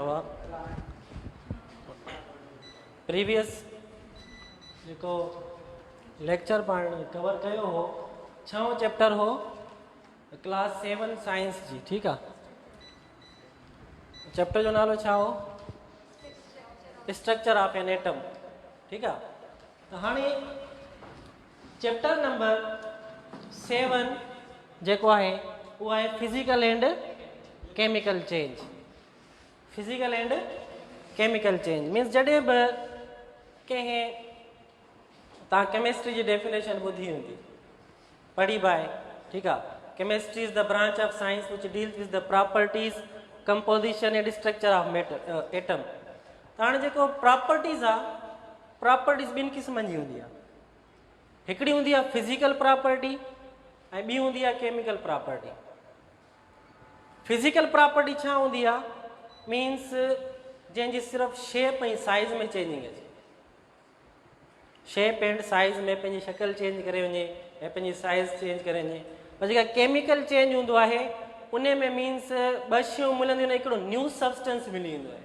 हुआ प्रीवियस जो लेक्चर पाण कवर कयो हो 6 चैप्टर हो क्लास 7 साइंस जी। ठीक है, चैप्टर जो नालो छा हो स्ट्रक्चर ऑफ एन एटम। ठीक है, तो हाँ चैप्टर नंबर 7 जो है वो है physical and chemical change. Physical and chemical change means जॾहिं बि कंहिं तव्हां केमिस्ट्री जी डेफिनेशन ॿुधी हूंदी पढ़ी बाय। ठीक है, chemistry is the branch of science which deals with the properties composition and structure of atom. त हाणे जेको प्रॉपर्टीज़ आहे प्रॉपर्टीज़ ॿिनि क़िस्मनि जी हूंदी आहे। हिकिड़ी हूंदी आहे फिजिकल प्रॉपर्टी ऐं ॿी हूंदी आहे केमिकल प्रॉपर्टी। फिजिकल प्रॉपर्टी छा हूंदी आहे मीन्स जंहिंजी सिर्फ़ु शेप ऐं साइज़ में चेंजिंग अचे। शेप एंड साइज़ में पंहिंजी शक्ल चेंज करे वञे ऐं पंहिंजी साइज़ चेंज करे वञे। पर जेका केमिकल चेंज हूंदो आहे उन में मीन्स ॿ शयूं मिलंदियूं आहिनि, हिकिड़ो न्यू सब्सटेंस मिली वेंदो आहे।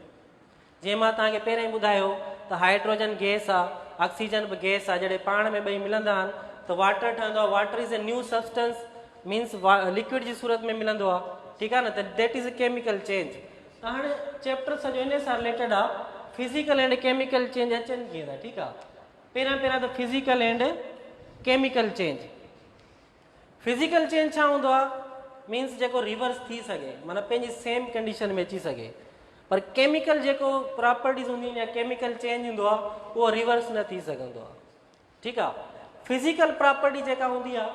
जीअं मां तव्हांखे पहिरियों ई ॿुधायो त हाइड्रोजन गैस आहे, ऑक्सीजन बि गैस आहे, जॾहिं पाण में ॿई मिलंदा आहिनि त वाटर ठहंदो आहे। Water is a new substance means liquid जी सूरत में मिलंदो आहे। ठीक आहे न, त that is a chemical change. त हाणे चैप्टर सॼो इन सां रिलेटेड आहे फिजिकल एंड केमिकल चेंज अचनि कीअं था। ठीक आहे, पहिरियां त physical and chemical change. Physical change छा हूंदो आहे मीन्स जेको रिवर्स थी सघे, माना पंहिंजी सेम कंडीशन में अची सघे। पर केमिकल जेको प्रॉपर्टीज़ हूंदियूं आहिनि या केमिकल चेंज हूंदो आहे उहो रिवर्स न थी सघंदो आहे। ठीक आहे, फिजिकल प्रॉपर्टी जेका हूंदी आहे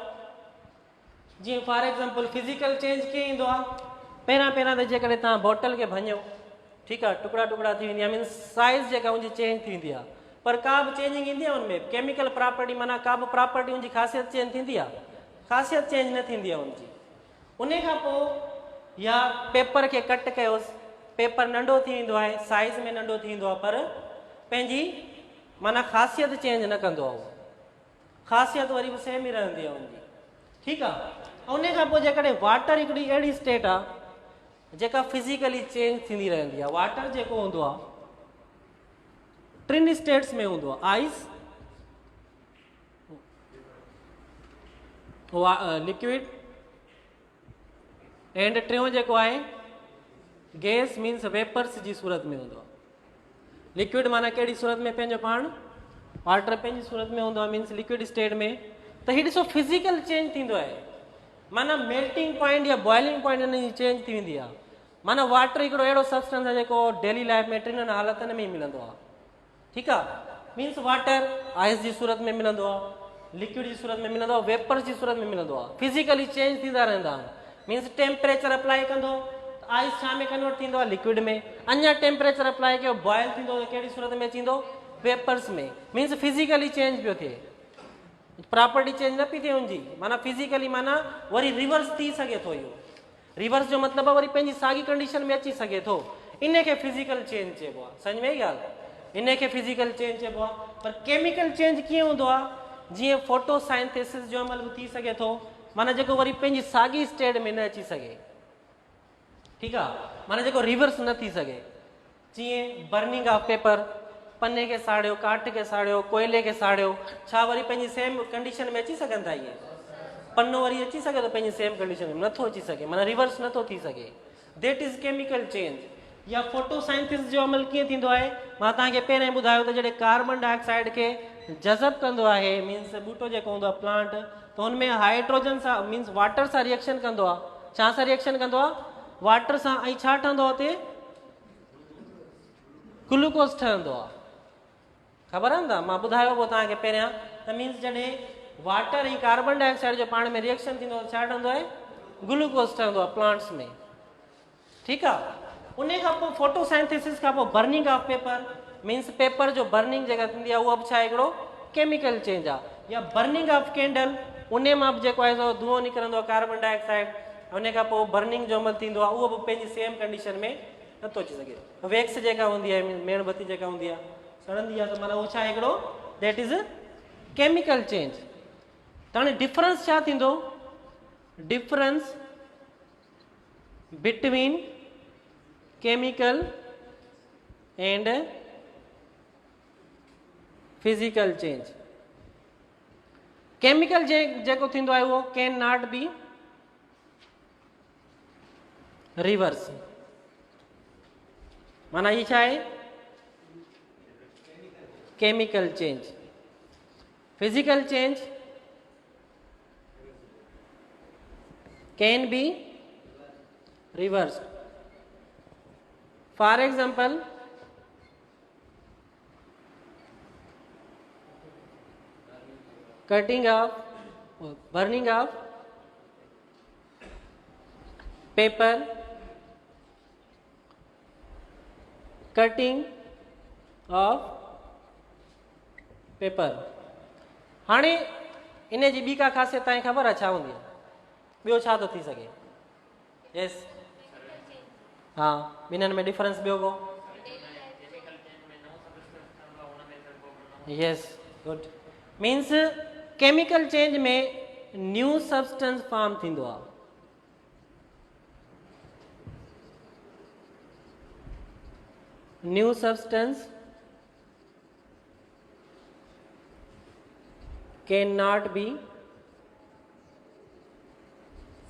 जीअं फॉर एग्जांपल फिजिकल चेंज कीअं ईंदो आहे, पहिरियां त जेकॾहिं तव्हां बॉटल खे भञो, ठीक आहे, टुकड़ा टुकड़ा थी वेंदी आहे, मीन्स साइज़ जेका हुनजी चेंज थी वेंदी आहे। पर का बि चेंजिंग ईंदी आहे हुनमें केमिकल प्रॉपर्टी, माना का बि प्रॉपर्टी हुनजी ख़ासियत चेंज थींदी आहे, ख़ासियत चेंज न थींदी आहे हुनजी। उन खां पोइ या पेपर खे कट कयोसि, पेपर नंढो थी वेंदो आहे, साइज़ में नंढो थी वेंदो आहे, पर पंहिंजी माना ख़ासियत चेंज न कंदो आहे। उहो ख़ासियत वरी बि सेम ई रहंदी आहे हुनजी। ठीकु आहे, ऐं उन खां पोइ जेकॾहिं वाटर हिकिड़ी अहिड़ी स्टेट आहे जेका फिज़िकली चेंज थींदी रहंदी आहे। वाटर जेको हूंदो आहे 3 स्टेट्स में हूंदो आहे, आइस, लिक्विड एंड टियों जेको आहे गैस मीन्स वेपर्स जी सूरत में हूंदो आहे। लिक्विड माना कहिड़ी सूरत में, पंहिंजो पाण वाटर पंहिंजी सूरत में हूंदो आहे मीन्स लिक्विड स्टेट में। त हीअ ॾिसो फिज़िकल चेंज थींदो आहे, माना मेल्टिंग पॉइंट या बॉइलिंग पॉइंट हिन जी चेंज थी वेंदी आहे। माना वाटर हिकिड़ो अहिड़ो सब्सटेंस आहे जेको डेली लाइफ में 3 हालतुनि में ई मिलंदो आहे। ठीकु आहे, मीन्स वाटर आइस जी सूरत में मिलंदो आहे, लिक्विड जी सूरत में मिलंदो आहे, वेपर्स जी सूरत में मिलंदो आहे। फिज़िकली चेंज थींदा रहंदा आहिनि, मीन्स टेम्परेचर अप्लाई कंदो त आइस छा में कन्वर्ट थींदो आहे, लिक्विड में। अञा टेम्परेचर अप्लाई कयो, बॉइल थींदो त कहिड़ी सूरत में थींदो, वेपर्स में। मीन्स फिज़िकली चेंज पियो थिए, प्रॉपर्टी चेंज न पई थिए हुनजी, माना फिज़िकली माना वरी रिवर्स थी सघे थो। इहो रिवर्स जो मतिलबु आहे वरी पंहिंजी साॻी कंडीशन में अची सघे थो, इन खे फिज़िकल चेंज चइबो आहे। सम्झ में आई ॻाल्हि, इन खे फिज़िकल चेंज चइबो आहे। पर केमिकल चेंज कीअं हूंदो आहे, जीअं फोटोसाइंथेसिस जो अमल बि थी सघे थो, माना जेको वरी पंहिंजी साॻी स्टेट में न अची सघे। ठीकु आहे, माना जेको रिवर्स न थी सघे, जीअं बर्निंग ऑफ पेपर, पने खे साड़ियो, काठ खे साड़ियो, कोयले खे साड़ियो, छा वरी पंहिंजी सेम कंडीशन में अची सघनि था? इहे पनो वरी अची सघे थो पंहिंजी सेम कंडीशन में? नथो अची सघे, माना रिवर्स नथो थी सघे। That is chemical change. या फोटोसाइंथिस जो अमल कीअं थींदो आहे, मां तव्हांखे पहिरियों ॿुधायो त जॾहिं कार्बन डाइऑक्साइड खे जज़ब कंदो आहे, मीन्स ॿूटो जेको हूंदो आहे प्लांट, त हुनमें हाइड्रोजन सां मीन्स वाटर सां रिएक्शन कंदो आहे। छा सां रिएक्शन कंदो आहे? वाटर सां। ऐं छा ठहंदो आहे हुते? ग्लूकोज ठहंदो आहे। ख़बर आहे न, मां ॿुधायो पोइ तव्हांखे पहिरियां त मीन्स जॾहिं वाटर ऐं कार्बन डाइऑक्साइड जो पाण में रिएक्शन थींदो आहे, छा ठहंदो आहे? ग्लूकोज ठहंदो आहे प्लांट्स में। ठीकु आहे, उन खां पोइ फोटोसाइंथेसिस खां पोइ burning of paper, means paper जो बर्निंग जेका थींदी आहे उहा बि छा हिकिड़ो केमिकल चेंज आहे। या बर्निंग ऑफ कैंडल, उन मां बि जेको आहे सो धुओं निकिरंदो आहे कार्बन डाइऑक्साइड, उन खां पोइ बर्निंग जो अमल थींदो आहे, उहो बि पंहिंजी सेम कंडीशन में नथो अची सघे। वैक्स जेका हूंदी आहे, मेणबत्ती जेका हूंदी आहे, सड़ंदी आहे, त माना उहो छा हिकिड़ो देट इज़ केमिकल चेंज। त हाणे डिफरेंस छा थींदो? Difference between chemical and physical change. Chemical जेको थींदो आहे उहो कैन नॉट बी रिवर्स। माना ये छा आहे? Chemical change. Physical change can be reverse. For example, cutting of burning of paper, cutting of paper। हाणे इन जी ॿी का ख़ासियत तव्हांखे ख़बर आहे छा हूंदी आहे? ॿियो छा थो थी सघे? यस, हा, ॿिन्हिनि में डिफरेंस ॿियो को? यस, गुड। मीन्स केमिकल चेंज में न्यू सब्सटेंस फॉर्म थींदो आहे। New substance can not be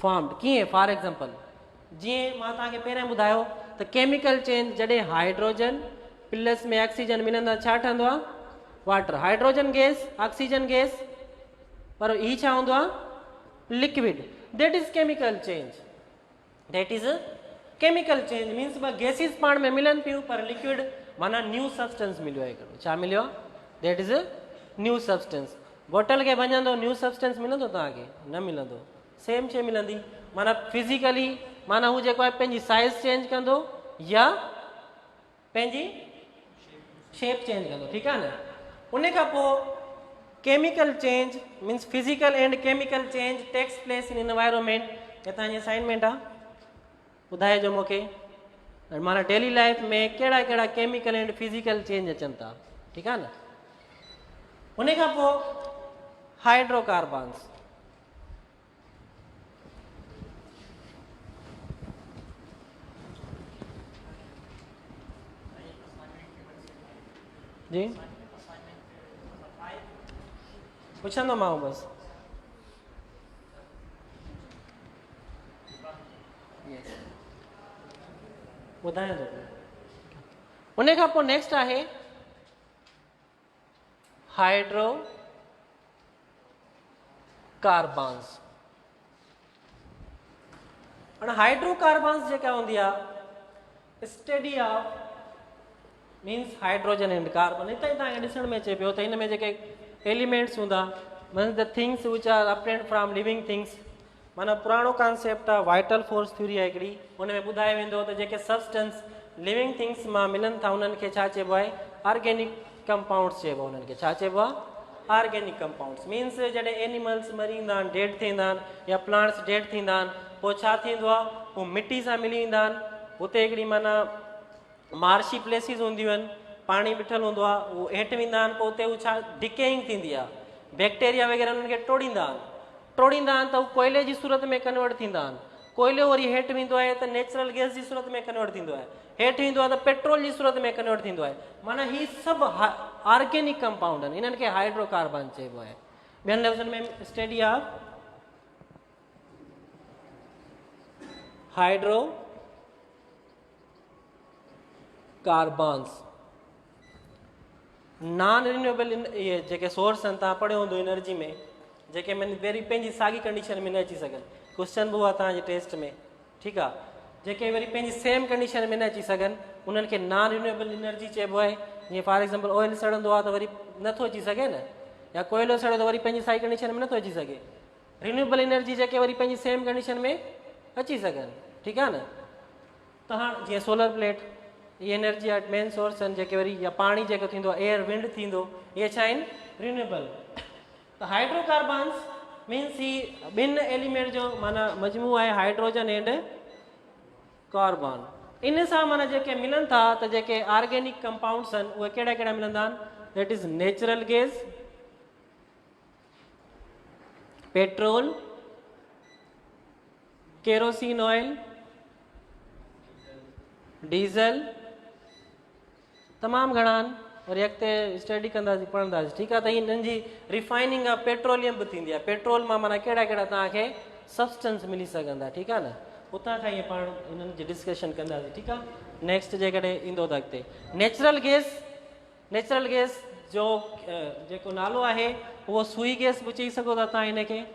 formed. कीअं? फॉर एग्जाम्पल, जीअं मां तव्हांखे पहिरियों ॿुधायो त केमिकल चेंज जॾहिं हाइड्रोजन प्लस में ऑक्सीजन मिलंदा छा ठहंदो आहे? Water. Hydrogen gas, oxygen gas, पर ही छा हूंदो आहे? Liquid. That is chemical change. That is chemical change means ॿ गैसिस पाण में मिलन पियूं पर लिक्विड माना न्यू सब्सटेंस मिलियो आहे हिकिड़ो। छा मिलियो? That is new substance. Bottle खे भञंदो न्यू सब्सटेंस मिलंदो तव्हांखे? न मिलंदो। सेम शइ मिलंदी। माना फिजिकली माना हू जेको आहे पंहिंजी साइज़ चेंज कंदो या पंहिंजी शेप चेंज कंदो। ठीकु आहे न? उन खां पोइ chemical change means physical and chemical change takes place in environment. ये तव्हांजी असाइनमेंट आहे, ॿुधाइजो मूंखे। माना डेली लाइफ में कहिड़ा कहिड़ा केमिकल एंड फिजिकल चेंज अचनि था। ठीकु आहे न? उन खां पोइ हाइड्रोकार्बन्स। जी पुछंदोमांव बसि। ॿुधायां थो। उन खां पोइ नेक्स्ट आहे हाइड्रो कार्बन्स। हाणे हाइड्रोकार्बन्स जेका हूंदी आहे study of means hydrogen and carbon. हिते ई तव्हांखे ॾिसण में अचे पियो त हिन में जेके एलिमेंट्स हूंदा means the things which are अपटेंड from living things. माना पुराणो कॉन्सेप्ट आहे, वाइटल फोर्स थ्योरी आहे हिकिड़ी। हुन में ॿुधायो वेंदो त जेके सब्सटेंस लिविंग थिंग्स मां मिलनि था उन्हनि खे छा चइबो आहे? ऑर्गेनिक कंपाउंड्स चइबो आहे। उन्हनि खे छा चइबो आहे? Organic compounds. मीन्स जॾहिं एनिमल्स मरींदा आहिनि, डेड थींदा आहिनि या प्लांट्स डेड थींदा आहिनि, पोइ छा थींदो आहे? उहे मिटी सां मिली वेंदा आहिनि। हुते हिकिड़ी माना मार्शी प्लेसिस हूंदियूं आहिनि, पाणी बीठल हूंदो आहे, उहो हेठि वेंदा आहिनि। पोइ उते उहो छा डिकेइंग थींदी आहे, बैक्टीरिया वग़ैरह उन्हनि खे टोड़ींदा आहिनि। टोड़ींदा आहिनि त उहो कोयले जी सूरत में कन्वर्ट थींदा आहिनि। कोयलो वरी हेठि वेंदो आहे त नेचुरल गैस जी सूरत में कन्वर्ट थींदो आहे। हेठि वेंदो आहे त पेट्रोल जी सूरत में कन्वर्ट थींदो आहे। माना ही सभु ऑर्गेनिक कंपाउंड आहिनि। इन्हनि खे हाइड्रोकार्बन चइबो आहे। ॿियनि लफ़्ज़नि में study of hydro carbons. Non renewable इहे जेके सोर्स आहिनि, तव्हां पढ़ियो हूंदो एनर्जी में, जेके वरी पंहिंजी साॻी कंडीशन में न अची सघनि। क्वेश्चन बि हुआ तव्हांजे टेस्ट में। ठीकु आहे? जेके वरी पंहिंजी सेम कंडीशन में न अची सघनि उन्हनि खे नॉन रिन्यूएबल एनर्जी चइबो आहे। जीअं फॉर एग्जाम्पल ऑयल सड़ंदो आहे त वरी नथो अची सघे न, या कोयलो सड़े त वरी पंहिंजी साॻी कंडीशन में नथो अची सघे। रिन्यूएबल एनर्जी जेके वरी पंहिंजी सेम कंडीशन में अची सघनि। ठीकु आहे न? त हाणे जीअं सोलर प्लेट, इहे एनर्जी जा मेन सोर्स आहिनि। जेके वरी या पाणी जेको थींदो आहे, एयर विंड थींदो, इहे छा आहिनि? रिन्यूएबल। त हाइड्रोकार्बन्स मीन्स ही ॿिनि एलिमेंट जो माना मजमू आहे, हाइड्रोजन एंड कार्बन। इन सां माना जेके मिलनि था त जेके ऑर्गेनिक कंपाउंड्स आहिनि उहे कहिड़ा कहिड़ा मिलंदा आहिनि? That is natural gas, petrol, kerosene oil, diesel तमामु घणा आहिनि, वरी अॻिते स्टडी कंदासीं पढ़ंदासीं, ठीकु आहे। त हिननि जी रिफाइनिंग ऑफ पेट्रोलियम बि थींदी आहे, पेट्रोल मां माना कहिड़ा कहिड़ा तव्हांखे सब्सटेंस मिली सघंदा, ठीकु आहे न, उतां खां ईअं पाण हिननि जी डिस्कशन कंदासीं, ठीकु आहे। नेक्स्ट जेकॾहिं ईंदो त अॻिते नेचुरल गैस, नेचुरल गैस जो जेको नालो आहे उहो सुई गैस बि चई सघो था तव्हां,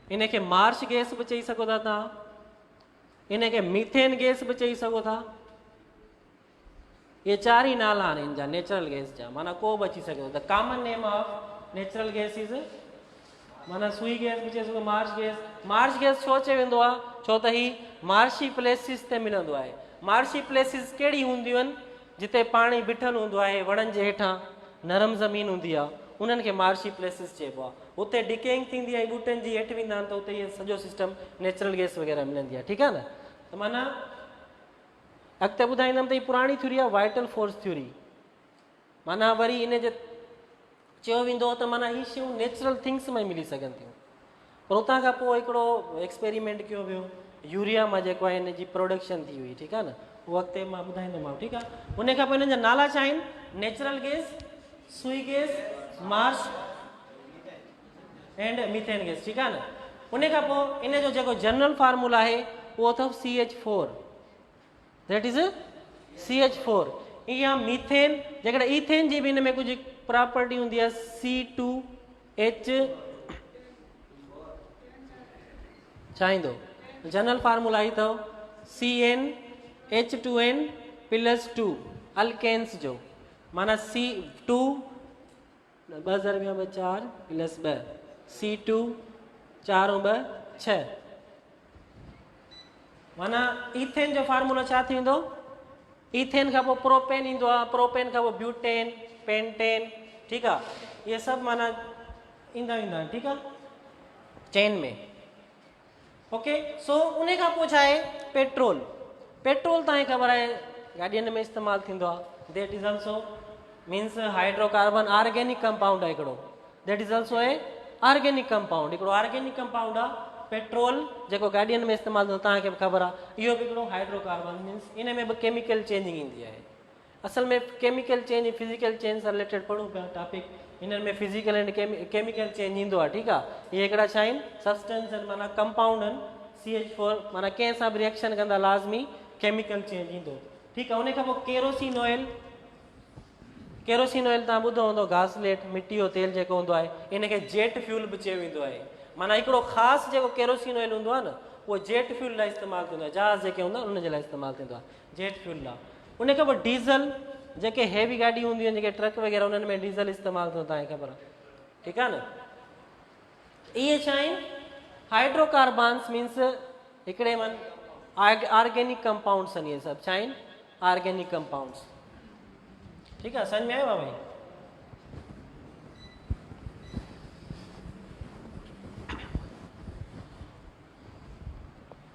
इनखे मार्श गैस बि चई सघो था तव्हां, इनखे मीथेन गैस बि चई सघो था। ये चार ही नाला आहिनि इन जा नेचुरल गैस जा, माना को बि अची सघे थो। The common name of natural gas is माना सुई गैस बि चई सघो, मार्श गैस। मार्श गैस छो चयो वेंदो आहे, छो त ही मार्शी प्लेसिस ते मिलंदो आहे। मार्शी प्लेसिस कहिड़ी हूंदियूं आहिनि, जिते पाणी बीठल हूंदो आहे, वणनि जे हेठां नरम ज़मीन हूंदी आहे, उन्हनि खे मार्शी प्लेसिस चइबो आहे। उते डिकेइंग थींदी आहे, ॿूटनि जी हेठि वेंदा आहिनि, त उते इहे सॼो सिस्टम नेचुरल गैस वग़ैरह मिलंदी आहे, ठीकु आहे न। त माना अॻिते ॿुधाईंदुमि त ही पुराणी थ्योरी आहे वाइटल फोर्स थ्योरी, माना वरी इन जे चयो वेंदो त माना ही शयूं नेचुरल थिंग्स में मिली सघनि थियूं। पर उतां खां पोइ हिकिड़ो एक्सपेरिमेंट कयो वियो, यूरिया मां जेको आहे हिन जी प्रोडक्शन थी हुई, ठीकु आहे न, उहो अॻिते मां ॿुधाईंदोमांव, ठीकु आहे। उन खां पोइ हिननि जा नाला छा आहिनि, नेचुरल गैस, सुई gas, Marsh and methane gas, ठीकु आहे न। उन खां पोइ इन जो जेको जनरल फार्मूला आहे उहो अथव CH4, दैट इज़ CH4। इहा मीथेन, जेकॾहिं ईथेन जी बि हिन में कुझु प्रॉपर्टी हूंदी आहे, C2H छा ईंदो, जनरल फार्मूला ई अथव CnH2n+2 अल्केन्स जो, माना C2 2 4 + 2 C2 4 + 2 6, माना ईथेन जो फार्मूलो छा थींदो, ईथेन खां पोइ प्रोपेन ईंदो आहे, प्रोपेन खां पोइ ब्यूटेन, पेंटेन, ठीकु आहे। इहे सभु माना ईंदा आहिनि, ठीकु आहे, चेन में। ओके, सो उन खां पोइ छा आहे, पेट्रोल। पेट्रोल तव्हांखे ख़बर आहे गाॾियुनि में इस्तेमालु थींदो आहे, that is also means hydrocarbon organic compound आहे हिकिड़ो, that is also A organic compound, हिकिड़ो ऑर्गेनिक कंपाउंड आहे पेट्रोल, जेको गाॾियुनि में इस्तेमालु थींदो, तव्हांखे बि ख़बर आहे। इहो बि हिकिड़ो हाइड्रोकार्बन मीन्स इन में बि केमिकल चेंजिंग ईंदी आहे। असल में केमिकल चेंज फिजिकल चेंज सां रिलेटेड पढ़ूं पिया टॉपिक, हिननि में फिजिकल एंड केमिकल चेंज ईंदो आहे, ठीकु आहे। इहे हिकिड़ा छा आहिनि, सब्सटेंस आहिनि, माना कंपाउंड आहिनि। CH4 माना कंहिं सां बि रिएक्शन कंदा लाज़मी केमिकल चेंज ईंदो, ठीकु आहे। उन खां पोइ केरोसिन ऑयल, केरोसिन ऑयल तव्हां ॿुधो हूंदो, घासलेट मिटी जो तेल जेको हूंदो आहे, इनखे जेट फ्यूल बि चयो वेंदो आहे। माना हिकिड़ो ख़ासि जेको केरोसिन ऑयल हूंदो आहे न, उहो जेट फ्यूल लाइ इस्तेमालु थींदो आहे, जहाज़ जेके हूंदा आहिनि उनजे लाइ इस्तेमालु थींदो आहे, जेट फ्यूल लाइ। उन खां पोइ डीज़ल, जेके हैवी गाॾी हूंदियूं आहिनि, जेके ट्रक वग़ैरह, उन्हनि में डीज़ल इस्तेमालु थींदो, तव्हांखे ख़बर आहे, ठीकु आहे न। इहे छा आहिनि, हाइड्रोकार्बन्स मीन्स हिकिड़े मन ऑर्गेनिक कंपाउंड्स आहिनि, इहे सभु छा आहिनि, ऑर्गेनिक कंपाउंड्स, ठीकु आहे। सम्झ में आयो आहे भाई।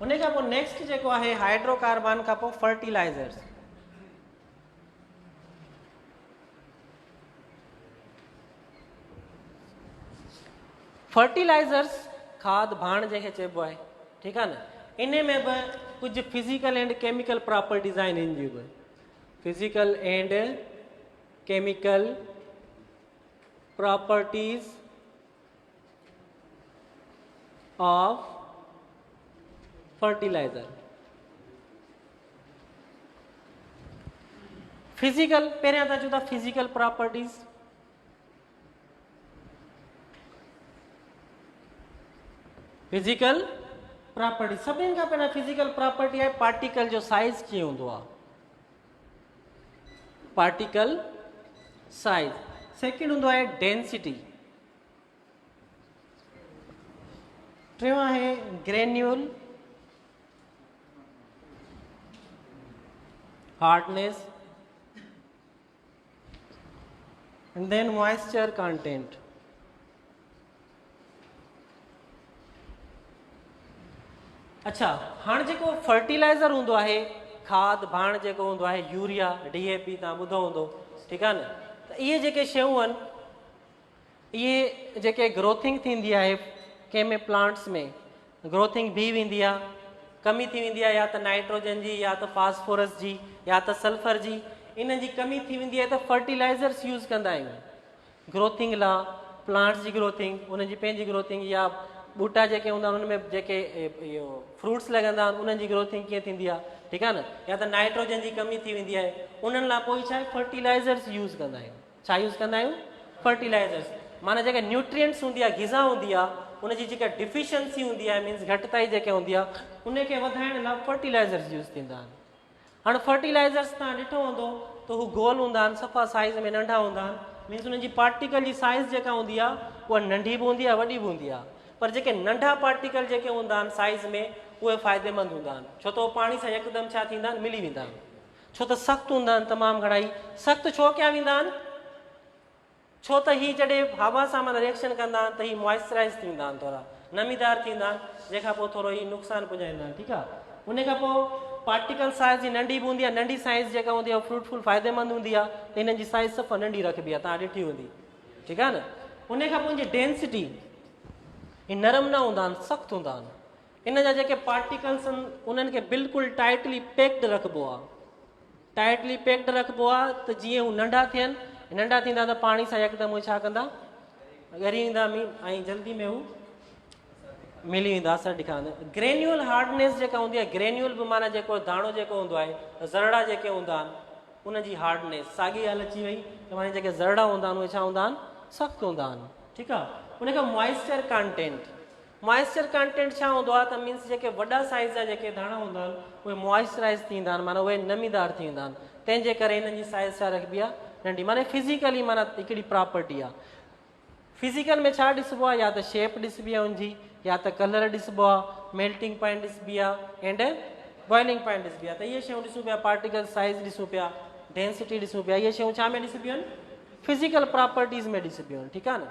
उन खां पोइ नेक्स्ट जेको आहे हाइड्रोकार्बन खां पोइ फर्टिलाइज़र्स। फर्टिलाइज़र्स खाद भाण जंहिंखे चइबो आहे, ठीकु आहे न। इन में बि कुझु फिज़िकल एंड केमिकल प्रॉपर्टीज़ आहिनि, इन जूं बि physical and chemical properties of fertiliser. Physical पहिरियां था चऊं था फिजिकल प्रॉपर्टीज़, फिजिकल प्रॉपर्टी सभिनि खां पहिरियां फिजिकल प्रॉपर्टी आहे पार्टिकल जो साइज़ कीअं हूंदो आहे, पार्टिकल साइज़। सेकंड हूंदो आहे डेंसिटी, टियों आहे granule hardness and then moisture content. अच्छा, हाणे जेको फर्टिलाइज़र हूंदो आहे, खाद भाण जेको हूंदो आहे, यूरिया, DAP तव्हां ॿुधो हूंदो, ठीकु आहे न। त इहे जेके शयूं आहिनि, इहे जेके ग्रोथिंग थींदी आहे कंहिं में प्लांट्स में, ग्रोथिंग बि वेंदी आहे, कमी थी वेंदी आहे या त नाइट्रोजन जी, या त फास्फोरस जी, या त सल्फर जी। इन जी कमी थी वेंदी आहे त फर्टिलाइज़र्स यूज़ कंदा आहियूं ग्रोथिंग लाइ, प्लांट्स जी ग्रोथिंग, उन जी पंहिंजी ग्रोथिंग, या ॿूटा जेके हूंदा आहिनि उनमें जेके इहो फ्रूट्स लॻंदा आहिनि उन्हनि जी ग्रोथिंग कीअं थींदी आहे, ठीकु आहे न, या त नाइट्रोजन जी कमी थी वेंदी आहे, उन्हनि लाइ पोइ छा आहे फर्टिलाइज़र्स यूज़ कंदा आहियूं। छा यूज़ कंदा आहियूं? फर्टिलाइज़र्स। माना जेका न्यूट्रिएंट्स हूंदी आहे, ग़िज़ा हूंदी आहे, उनजी जेका डिफिशियंसी हूंदी आहे, मीन्स घटिताई जेके हूंदी आहे, उनखे वधाइण लाइ फर्टिलाइज़र्स यूज़ थींदा आहिनि। हाणे फर्टिलाइज़र्स तव्हां ॾिठो हूंदो त हू गोल हूंदा आहिनि, सफ़ा साइज़ में नंढा हूंदा आहिनि, मीन्स उन्हनि जी पार्टिकल जी साइज़ जेका हूंदी आहे उहा नंढी बि हूंदी आहे, वॾी बि हूंदी आहे, पर जेके नंढा पार्टिकल जेके हूंदा आहिनि साइज़ में उहे फ़ाइदेमंद हूंदा आहिनि, छो त उहे पाणी सां यकदमि छा थींदा आहिनि, मिली वेंदा आहिनि, छो त सख़्तु हूंदा आहिनि तमामु घणाई। सख़्तु छो कया वेंदा आहिनि? छो त हीअ जॾहिं हवा सां माना रिएक्शन कंदा आहिनि त हीअ मॉइस्चराइज़ थींदा आहिनि, थोरा नमीदार थींदा आहिनि, जंहिंखां पोइ थोरो हीअ नुक़सानु पुॼाईंदा आहिनि, ठीकु आहे। उन खां पोइ पार्टिकल साइज़ जी नंढी बि हूंदी आहे, नंढी साइज़ जेका हूंदी आहे फ्रूटफुल फ़ाइदेमंद हूंदी आहे, त हिननि जी साइज़ सफ़ा नंढी रखबी आहे, तव्हां ॾिठी हूंदी, ठीकु आहे न। उन खां पोइ इनजी डेंसिटी, ही नरम न हूंदा आहिनि, सख़्तु हूंदा आहिनि। इन जा जेके पार्टिकल्स आहिनि उन्हनि खे बिल्कुलु टाइटली पैक्ड रखिबो आहे, टाइटली पैक्ड रखिबो आहे त जीअं हू नंढा थियनि, नंढा थींदा त पाणी सां यकदमि उहे छा कंदा, ॻरी वेंदा, ऐं जल्दी में हू मिली वेंदा, असरु ॾेखारींदा। ग्रेन्यूल हार्डनेस जेका हूंदी आहे, ग्रेन्यूल बि माना जेको दाणो जेको हूंदो आहे, ज़रड़ा जेके हूंदा आहिनि उनजी हार्डनेस, साॻी ॻाल्हि अची वई त माना जेके ज़रड़ा हूंदा आहिनि उहे छा हूंदा आहिनि, सख़्तु हूंदा आहिनि, ठीकु आहे। उनखां मॉइस्चर कंटेंट, मॉइस्चर कंटेंट छा हूंदो आहे त मीन्स जेके वॾा साइज़ जा जेके दाणा हूंदा आहिनि उहे मॉइस्चराइज़ थींदा आहिनि, माना उहे नमीदार थी वेंदा आहिनि, तंहिंजे करे हिननि जी साइज़ छा रखबी आहे, नंढी। माना फिज़िकली माना हिकिड़ी प्रॉपर्टी आहे। फिज़िकल में छा ॾिसबो आहे, या त शेप ॾिसबी आहे उनजी, या त कलर ॾिसबो आहे, मेल्टिंग पॉइंट ॾिसबी आहे, एंड बॉइलिंग पॉइंट ॾिसबी आहे, त इहे शयूं ॾिसूं पिया, पार्टिकल साइज़ ॾिसूं पिया, डेंसिटी ॾिसूं पिया, इहे शयूं छा में ॾिसबियूं आहिनि, फिज़िकल प्रॉपर्टीज़ में ॾिसबियूं आहिनि, ठीकु आहे न।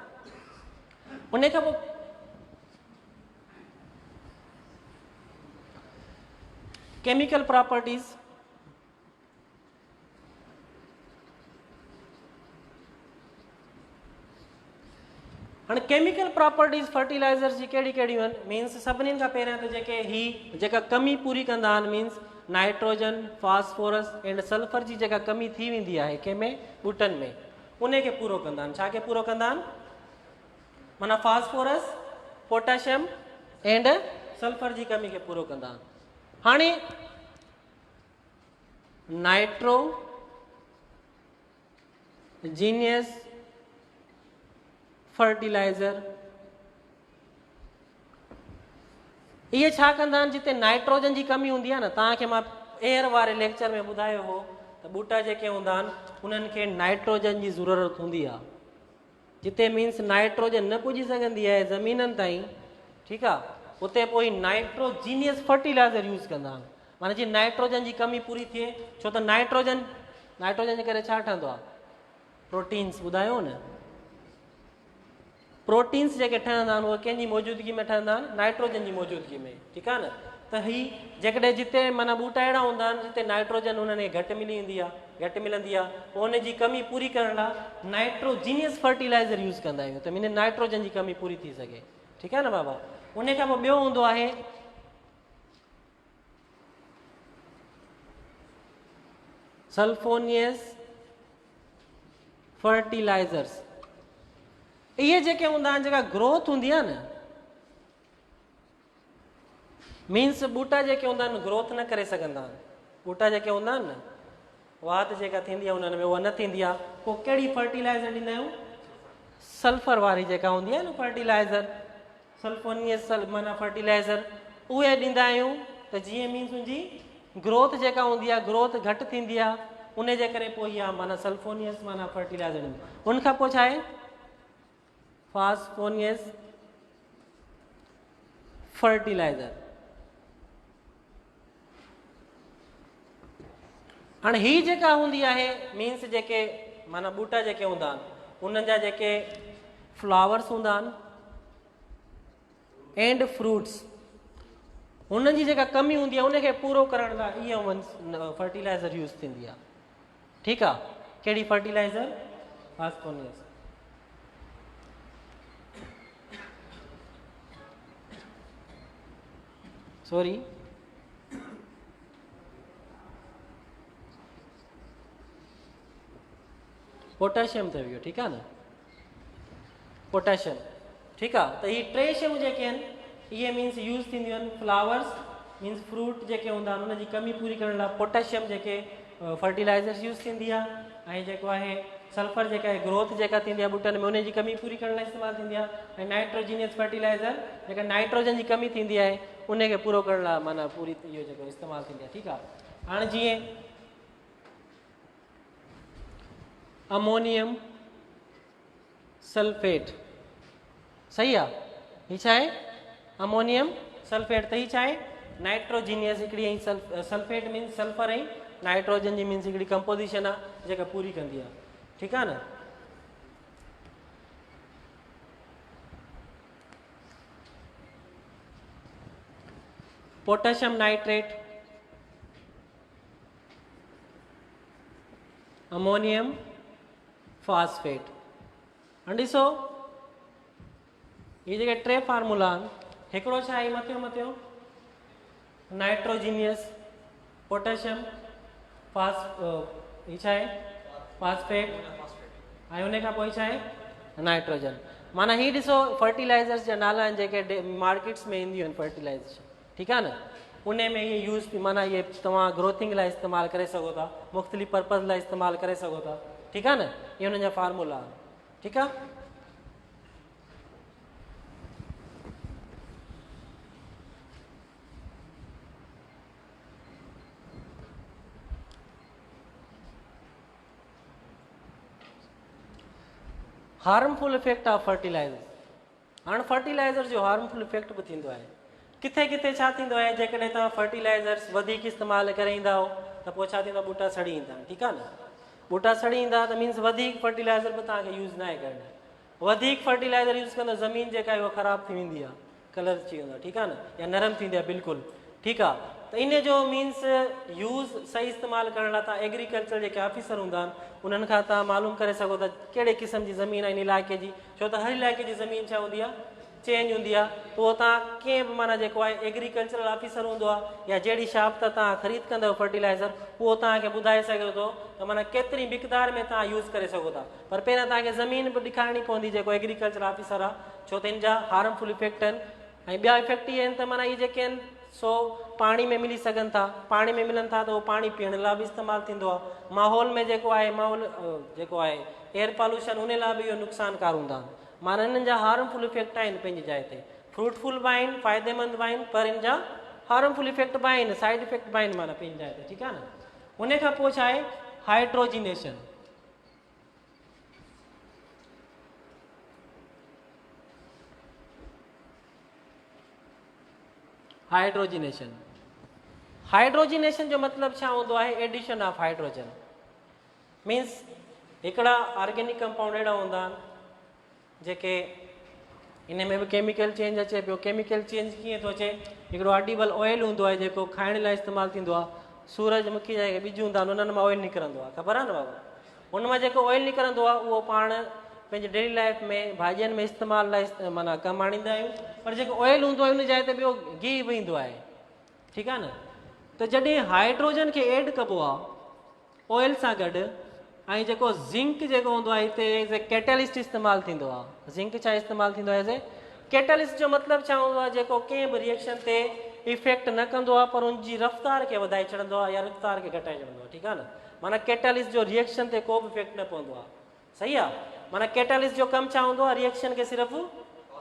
उन खां पोइ केमिकल प्रॉपर्टीज़, हाणे केमिकल प्रॉपर्टीज़ फर्टिलाइज़र्स जी कहिड़ी कहिड़ियूं आहिनि, मीन्स सभिनीनि खां पहिरियां त जेके ही जेका कमी पूरी कंदा आहिनि, means nitrogen, phosphorus and sulphur जी जेका कमी थी वेंदी आहे कंहिंमें, ॿूटनि में, उनखे पूरो कंदा आहिनि। छा खे पूरो कंदा आहिनि? माना फास्फोरस, पोटेशियम एंड सल्फर जी कमी खे पूरो कंदा आहिनि। हाणे नाइट्रोजीनियस फर्टिलाइज़र इहे छा कंदा आहिनि, जिते नाइट्रोजन जी कमी हूंदी आहे न, तव्हांखे मां एयर वारे लेक्चर में ॿुधायो हो त ॿूटा जेके हूंदा आहिनि उन्हनि खे नाइट्रोजन जी ज़रूरत हूंदी आहे, जिते मीन्स नाइट्रोजन न पुॼी सघंदी आहे ज़मीननि ताईं, ठीकु आहे, उते पोइ नाइट्रोजीनियस फर्टिलाइज़र यूज़ कंदा आहिनि, माना जीअं नाइट्रोजन जी कमी पूरी थिए, छो त नाइट्रोजन जे करे छा ठहंदो आहे, प्रोटीन्स, ॿुधायो न, प्रोटीन्स जेके ठहंदा आहिनि उहे कंहिंजी मौजूदगी में ठहंदा आहिनि, नाइट्रोजन जी मौजूदगी में, ठीकु आहे न। त ही जेकॾहिं जिते माना ॿूटा अहिड़ा हूंदा आहिनि जिते नाइट्रोजन उन्हनि खे घटि मिली वेंदी आहे, घटि मिलंदी आहे, पोइ हुनजी कमी पूरी करण लाइ नाइट्रोजीनियस फर्टिलाइज़र यूज़ कंदा आहियूं, त मीन नाइट्रोजन जी कमी पूरी थी सघे, ठीकु आहे न बाबा। उन खां पोइ ॿियो हूंदो आहे सल्फोनियस फर्टिलाइज़र्स। इहे जेके हूंदा आहिनि, जेका ग्रोथ हूंदी आहे न, मीन्स ॿूटा जेके हूंदा आहिनि ग्रोथ न करे सघंदा आहिनि, ॿूटा जेके हूंदा आहिनि न, वात जेका थींदी आहे उन्हनि में उहा न थींदी आहे, पोइ कहिड़ी फर्टिलाइज़र ॾींदा आहियूं, सल्फर वारी जेका हूंदी आहे न फर्टिलाइज़र, सल्फोनियस माना फर्टिलाइज़र, उहे ॾींदा आहियूं, त जीअं मीन्स उनजी ग्रोथ जेका हूंदी आहे ग्रोथ घटि थींदी आहे, उन जे करे पोइ इहा माना सल्फोनियस माना फर्टिलाइज़र ॾींदा। उनखां पोइ छा आहे, फास्फोनियस फर्टिलाइज़र। हाणे ही जेका हूंदी आहे, मीन्स जेके माना ॿूटा जेके हूंदा आहिनि उन्हनि जा जेके फ्लावर्स हूंदा आहिनि एंड फ्रूट्स, हुननि जी जेका कमी हूंदी आहे उनखे पूरो करण लाइ इहा फर्टिलाइज़र यूज़ थींदी आहे, ठीकु आहे। कहिड़ी फर्टिलाइज़र, फास्फोनियस। सॉरी, पोटेशियम थी वियो, ठीक है ना, पोटेशियम, ठीक है। तो ये टे शयूं जेके आहिनि ये मीन्स यूज़ थींदियूं आहिनि फ्लावर्स मीन्स फ्रूट जेके हूंदा आहिनि उनजी कमी पूरी करण लाइ पोटेशियम जेके फर्टिलाइज़र्स यूज़ थींदी आहे ऐं जेको आहे सल्फर जेका आहे ग्रोथ जेका थींदी आहे ॿूटनि में उनजी कमी पूरी करण लाइ इस्तेमालु थींदी आहे ऐं नाइट्रोजीनियस फर्टिलाइज़र जेका नाइट्रोजन जी कमी थींदी आहे उनखे पूरो करण लाइ माना पूरी इहो जेको इस्तेमालु थींदी आहे, ठीकु आहे। हाणे जीअं अमोनियम सल्फेट, सही आहे, हीअ छा आहे अमोनियम सल्फेट, त हीअ छा आहे नाइट्रोजीनियस हिकिड़ी ऐं सल्फेट मीन्स सल्फर ऐं नाइट्रोजन जी मीन्स हिकिड़ी कंपोजिशन आहे जेका पूरी कंदी आहे, ठीकु आहे न। पोटेशियम नाइट्रेट, अमोनियम फास्फेट, हाणे ॾिसो ये जेके टे फार्मूला आहिनि हिकिड़ो छा आहे मथियो मथियो नाइट्रोजीनियस पोटेशियम हीअ छा आहे फास्फेट ऐं उन खां पोइ छा आहे नाइट्रोजन। माना हीअ ॾिसो फर्टिलाइज़र्स जा नाला आहिनि जेके मार्केट्स में ईंदियूं आहिनि फर्टिलाइज़र्स, ठीकु आहे न, उन में इहे यूज़ माना इहे तव्हां ग्रोथिंग लाइ इस्तेमालु करे सघो था, मुख़्तलिफ़ पर्पज़ लाइ इस्तेमालु करे सघो था, ठीकु आहे न, इहे हुननि जा फार्मूला आहिनि, ठीकु आहे। हार्मफुल इफेक्ट ऑफ फर्टिलाइज़र, हाणे फर्टिलाइज़र जो हार्मफुल इफेक्ट बि थींदो आहे, किथे किथे छा थींदो आहे जेकॾहिं तव्हां फर्टिलाइज़र्स वधीक इस्तेमालु करे ईंदा हो त पोइ छा थींदो आहे ॿूटा सड़ी ईंदा आहिनि, ठीकु आहे न, ॿूटा सड़ी ईंदा त मीन्स वधीक फर्टिलाइज़र बि तव्हांखे यूज़ न आहे करिणो, वधीक फर्टिलाइज़र यूज़ कंदो ज़मीन जेका आहे उहा ख़राबु थी वेंदी आहे, कलर अची वेंदो आहे, ठीकु आहे न, या नरम थींदी आहे बिल्कुलु, ठीकु आहे। त इन जो मीन्स यूज़ सही इस्तेमालु करण लाइ तव्हां एग्रीकल्चर जेके ऑफिसर हूंदा आहिनि उन्हनि खां तव्हां मालूम करे सघो था कहिड़े क़िस्म जी ज़मीन आहे इन इलाइक़े जी, छो त हर इलाइक़े जी ज़मीन छा हूंदी आहे चेंज हूंदी आहे, त उहो तव्हां कंहिं बि माना जेको आहे एग्रीकल्चरल ऑफिसर हूंदो आहे या जहिड़ी शॉप तां तव्हां ख़रीद कंदव फर्टिलाइज़र उहो तव्हांखे ॿुधाए सघे थो त माना केतिरी मिक़दार में तव्हां यूज़ करे सघो था, पर पहिरियां तव्हांखे ज़मीन बि ॾेखारणी पवंदी जेको एग्रीकल्चर ऑफिसर आहे, छो त इन जा हार्मफुल इफेक्ट आहिनि ऐं ॿिया इफेक्ट इहे आहिनि त माना इहे जेके आहिनि सो पाणी में मिली सघनि था, पाणी में मिलनि था त उहो पाणी पीअण लाइ बि इस्तेमालु थींदो आहे, माहौल में जेको आहे माहौल जेको आहे एयर पॉल्यूशन उन लाइ बि इहो नुक़सानकार हूंदा आहिनि, माना इन्हनि जा हार्मफुल इफेक्ट आहिनि पंहिंजी जाइ ते, फ्रूटफुल बि आहिनि फ़ाइदेमंद बि आहिनि पर इन जा हार्मफुल इफेक्ट बि आहिनि, साइड इफेक्ट बि आहिनि माना पंहिंजी जाइ ते, ठीकु आहे न। उन खां पोइ छा आहे हाइड्रोजिनेशन, हाइड्रोजिनेशन, हाइड्रोजिनेशन जो मतिलबु छा हूंदो आहे एडिशन ऑफ हाइड्रोजन, मीन्स हिकिड़ा ऑर्गेनिक कंपाउंड अहिड़ा हूंदा आहिनि जेके इन में बि केमिकल चेंज अचे पियो, केमिकल चेंज कीअं थो अचे, हिकिड़ो ऑडिबल ऑयल हूंदो आहे जेको खाइण लाइ इस्तेमालु थींदो आहे, सूरजमुखी जा ॿिज हूंदा आहिनि उन्हनि मां ऑयल निकिरंदो आहे, ख़बर आहे न बाबा, उन मां जेको ऑयल निकिरंदो आहे उहो पाण पंहिंजे डेली लाइफ में भाॼियुनि में इस्तेमालु लाइ माना कमु आणींदा आहियूं, पर जेको ऑयल हूंदो आहे उन जाइ ते ॿियो घी बि ईंदो आहे, ठीकु आहे न। त जॾहिं हाइड्रोजन खे एड कबो आहे ऑयल सां गॾु ऐं जेको ज़िंक जेको हूंदो आहे हिते एज़ ए कैटेलिस्ट इस्तेमालु थींदो आहे, ज़िंक छा इस्तेमालु थींदो आहे एज़ ए कैटेलिस्ट, जो मतिलबु छा हूंदो आहे जेको कंहिं बि रिएक्शन ते इफेक्ट न कंदो आहे पर उनजी रफ़्तार खे वधाए छॾंदो आहे या रफ़्तार खे घटाए छॾंदो आहे, ठीकु आहे न, माना कैटेलिस्ट जो रिएक्शन ते को बि इफेक्ट न पवंदो आहे, सही आहे, माना कैटेलिस्ट जो कमु छा हूंदो आहे रिएक्शन खे सिर्फ़ु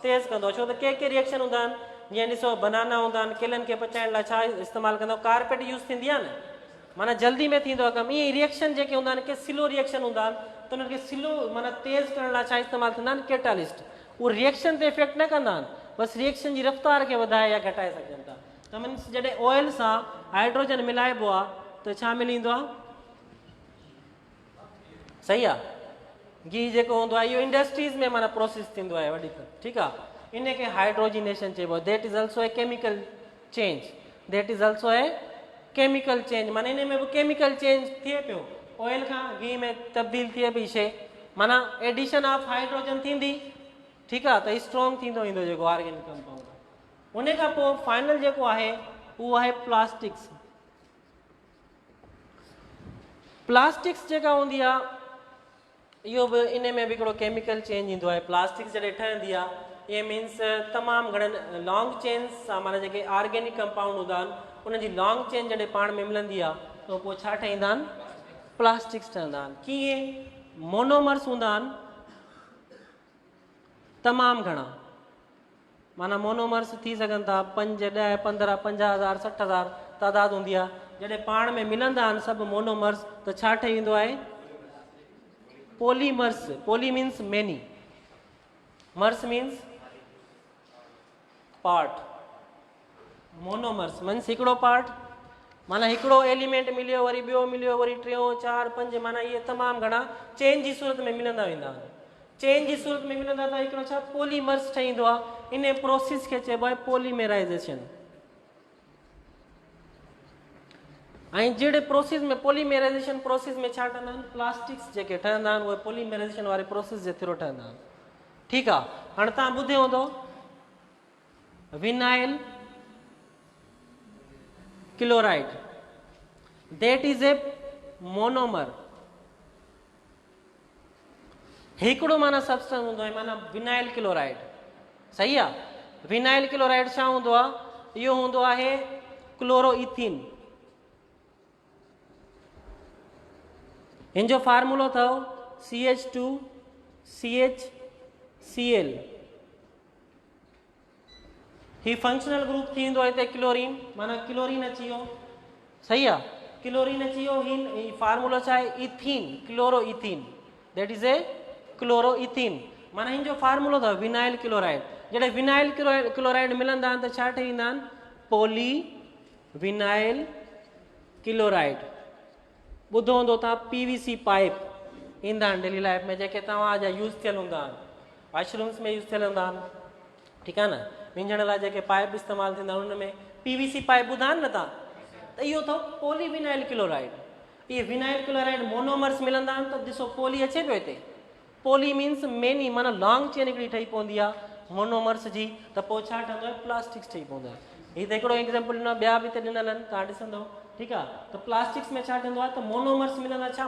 तेज़ कंदो आहे, छो त के रिएक्शन हूंदा आहिनि जीअं ॾिसो बनाना हूंदा आहिनि केलनि खे पचाइण लाइ छा इस्तेमालु कंदो कारपेट यूज़ थींदी आहे न, माना जल्दी में थींदो आहे कमु, ईअं रिएक्शन जेके हूंदा आहिनि के स्लो रिएक्शन हूंदा आहिनि त उन्हनि खे स्लो माना तेज़ करण लाइ छा इस्तेमालु थींदा आहिनि कैटेलिस्ट, उहे रिएक्शन ते इफेक्ट न कंदा आहिनि बसि रिएक्शन जी रफ़्तार खे वधाए या घटाए सघनि था, त मीन्स जॾहिं ऑयल सां हाइड्रोजन मिलाइबो आहे त छा मिलींदो आहे, सही आहे, घी जेको हूंदो आहे इहो इंडस्ट्रीज़ में माना प्रोसेस थींदो आहे वधीक, ठीकु आहे, इन खे हाइड्रोजिनेशन चइबो आहे, that is also a chemical change, that is also a chemical change, माना इन में बि केमिकल चेंज थिए पियो, ऑयल खां घी में तब्दील थिए पई शइ, माना एडिशन ऑफ हाइड्रोजन थींदी, ठीकु आहे, त स्ट्रॉन्ग थींदो ईंदो जेको ऑर्गेनिक कंपाउंड, उन खां पोइ फाइनल जेको आहे उहो आहे प्लास्टिक्स, प्लास्टिक्स जेका हूंदी आहे इहो बि इन में बि हिकिड़ो केमिकल चेंज ईंदो आहे। प्लास्टिक जॾहिं ठहंदी आहे इहे मीन्स तमामु घणनि लॉन्ग चेन्स सां माना जेके ऑर्गेनिक कंपाउंड हूंदा आहिनि उनजी लॉन्ग चेन जॾहिं पाण में मिलंदी आहे त पोइ छा ठहींदा आहिनि, प्लास्टिक्स ठहंदा आहिनि। कीअं, मोनोमर्स हूंदा आहिनि तमामु घणा, माना मोनोमर्स थी सघनि था 5, 10, 15, 50,000, 60,000 तादाद हूंदी आहे। जॾहिं पाण में मिलंदा आहिनि सभु मोनोमर्स त छा ठही वेंदो आहे, पोलीमर्स। पोली मीन्स मेनी, मर्स मीन्स पार्ट, मोनोमर्स मीन्स हिकिड़ो पार्ट, माना हिकिड़ो एलिमेंट मिलियो वरी ॿियो मिलियो वरी 3, 4, 5, माना इहे तमामु घणा चेन जी सूरत में मिलंदा वेंदा आहिनि। चेन जी सूरत में मिलंदा त हिकिड़ो छा पोलीमर्स ठहींदो आहे। इन प्रोसेस खे चइबो आहे पोलीमेराइज़ेशन। ऐं जहिड़े प्रोसेस में पोलीमेराइज़ेशन प्रोसेस में छा ठहंदा आहिनि, प्लास्टिक्स जेके ठहंदा आहिनि उहे पोलीमेराइज़ेशन वारे प्रोसेस जे थ्रू ठहंदा आहिनि। ठीकु आहे, हाणे तव्हां ॿुधियो हूंदो vinyl chloride, that is a monomer. हिकिड़ो माना सब्सटेंस हूंदो आहे माना विनाइल क्लोराइड, सही आहे। विनाइल क्लोराइड छा हूंदो आहे, इहो हूंदो आहे क्लोरोइथीन। हिन जो फार्मूलो अथव CH2CHCl। ही फंक्शनल ग्रुप थी वेंदो आहे हिते क्लोरीन, माना क्लोरीन अची वियो, सही आहे। क्लोरीन अची वियो, ही फार्मूलो छा आहे, इथीन, क्लोरोइथीन, दैट इज ए क्लोरोइथीन। माना हिन जो फार्मूलो अथव विनाइल क्लोराइड। जॾहिं विनाइल क्लोराइड मिलंदा आहिनि त छा ठही वेंदा आहिनि, पोली विनाइल क्लोराइड। ॿुधो हूंदो तव्हां PVC पाइप ईंदा आहिनि डेली लाइफ में, जेके तव्हांजा यूज़ थियल हूंदा आहिनि, वॉशरूम्स में यूज़ थियल हूंदा आहिनि, ठीकु आहे न। विझण लाइ जेके पाइप इस्तेमालु थींदा आहिनि हुन में PVC पाइप ॿुधा आहिनि न तव्हां, त इहो अथव पोली विनाइल क्लोराइड। इहे विनाइल क्लोराइड मोनोमर्स मिलंदा आहिनि त ॾिसो पोली अचे पियो हिते। पोली मीन्स मेनी, माना लॉन्ग चेन हिकिड़ी ठही पवंदी आहे मोनोमर्स जी, त पोइ छा ठहंदो आहे, प्लास्टिक्स ठही पवंदो आहे। हीअ त हिकिड़ो एग्ज़ाम्पल ॾिनो, ॿिया बि हिते ॾिनल आहिनि, तव्हां ॾिसंदव, ठीकु आहे। त प्लास्टिक्स में छा थींदो आहे त मोनोमर्स मिलंदा, छा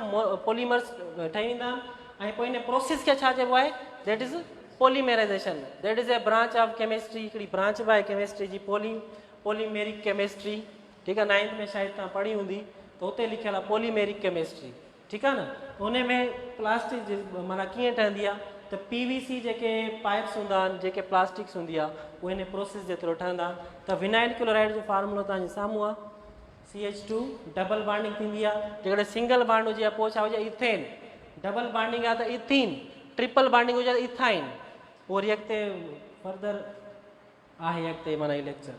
पोलीमर्स ठही वेंदा आहिनि। ऐं पोइ हिन प्रोसेस खे छा चइबो आहे, that is polymerisation, that is a branch of chemistry. हिकिड़ी ब्रांच बि आहे केमिस्ट्री जी, पोलीमेरिक केमिस्ट्री, ठीकु आहे। 9th में शायदि तव्हां पढ़ी हूंदी, त हुते लिखियल आहे पोलीमेरिक केमिस्ट्री, ठीकु आहे न। हुन में प्लास्टिक माना कीअं ठहंदी आहे त PVC जेके पाइप्स हूंदा आहिनि, जेके प्लास्टिक्स हूंदी आहे, उहे हिन प्रोसेस जे थ्रू ठहंदा आहिनि। त विनाइल क्लोराइड जो फार्मूलो तव्हांजे साम्हूं आहे, CH2 डबल बॉन्डिंग थींदी आहे। जेकॾहिं सिंगल बॉन्ड हुजे पोइ छा हुजे, इथेन। डबल बॉन्डिंग आहे त इथीन, ट्रिपल बॉन्डिंग हुजे त इथाइन। पोइ वरी अॻिते फर्दर आहे अॻिते माना लेक्चर।